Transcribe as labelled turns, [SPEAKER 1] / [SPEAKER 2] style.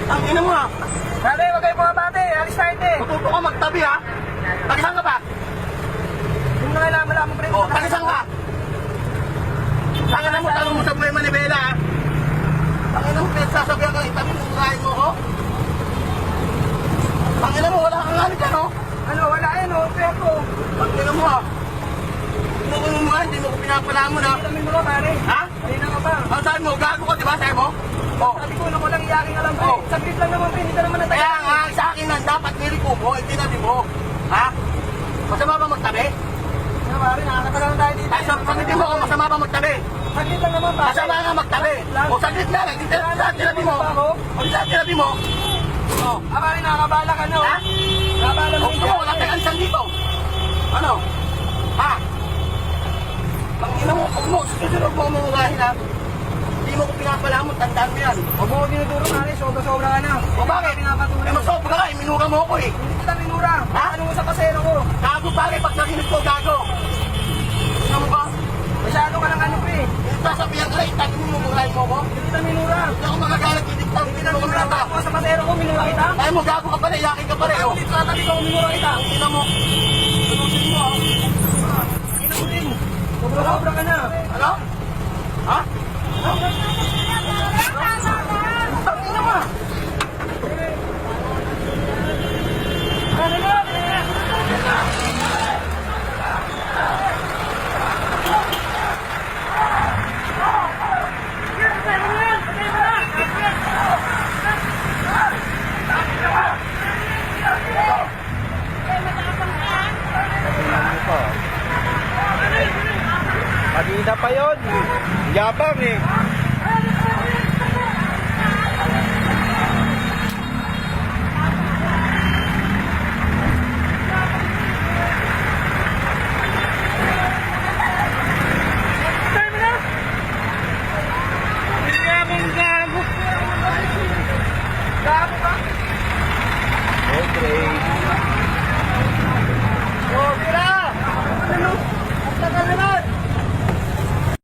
[SPEAKER 1] Ang ina mo ha.
[SPEAKER 2] Pare, huwag kayo bumabate. Alis tayo, te.
[SPEAKER 1] Matuto ka magtabi ha. Tagisan ka ba?
[SPEAKER 2] Yung na kailangan malaman, pre.
[SPEAKER 1] O, tagisan ka. Tangina mo, tanong mo sa buhay manibela ha. Tangina mo, pinagsasabihan ka, itabi mo, urahin mo ko. Tangina mo, wala kang alit yan, oh.
[SPEAKER 2] Ano, wala yan, oh. Pero,
[SPEAKER 1] Tangina mo ha. Hindi mo mo hindi mo ko pinapalamon ha.
[SPEAKER 2] kami mo ka, pare.
[SPEAKER 1] Ha?
[SPEAKER 2] Kanina ka pa.
[SPEAKER 1] Ang sabi mo, gago ko, di ba? Sabi mo? O.
[SPEAKER 2] Sabi ko na ko lang iyaking alam, pre.
[SPEAKER 1] Oh.
[SPEAKER 2] Saglit lang naman, pre. Hindi ka naman natagal.
[SPEAKER 1] Kaya nga, sa akin lang, dapat nilipo mo, hindi tinabi mo. Ha? Masama ba magtabi?
[SPEAKER 2] Ano, pare, nakakatagal tayo dito.
[SPEAKER 1] Ay, sa pamilya mo, kung masama ba magtabi?
[SPEAKER 2] Saglit lang naman, pare.
[SPEAKER 1] Masama nga magtabi. O, saglit lang, hindi tinabi mo. O, hindi tinabi mo. O,
[SPEAKER 2] Ah, pare, nakakabala ka, no?
[SPEAKER 1] ha?
[SPEAKER 2] Nakakabala mo
[SPEAKER 1] O,
[SPEAKER 2] yung
[SPEAKER 1] wala tayong alisan dito. Ano? Ha? Ang ina mo, huwag mo, susunod mo umurahin ha. Hindi mo ko pinapalamon, tandaan mo yan.
[SPEAKER 2] Huwag mo ko dinuduro, pare. Sobra-sobra ka na.
[SPEAKER 1] O bakit?
[SPEAKER 2] Pinapatuloy
[SPEAKER 1] Eh,
[SPEAKER 2] mo.
[SPEAKER 1] masobra ka, minura mo ako eh.
[SPEAKER 2] Hindi kita minura.
[SPEAKER 1] Ha?
[SPEAKER 2] Ano mo sa pasero ko?
[SPEAKER 1] Gago pare, pag nakinig ko, gago. Ano mo ba?
[SPEAKER 2] Masyado ka lang ano, pre.
[SPEAKER 1] Sasabihan ka, itabi mo, mumurahin mo ko.
[SPEAKER 2] Hindi kita minura.
[SPEAKER 1] Hindi ako magagalit, hindi
[SPEAKER 2] Hindi
[SPEAKER 1] mo
[SPEAKER 2] kita minura.
[SPEAKER 1] kumita.
[SPEAKER 2] Ako sa pasero ko, minura kita.
[SPEAKER 1] Ay mo, gago ka pala, yakin ka pala.
[SPEAKER 2] Ako
[SPEAKER 1] Oh.
[SPEAKER 2] dito sa tabi ko, minura kita.
[SPEAKER 1] Ina mo. Tunusin mo, ah.
[SPEAKER 2] Ina mo din. Sobra-sobra ka na.
[SPEAKER 1] Ano? Ha?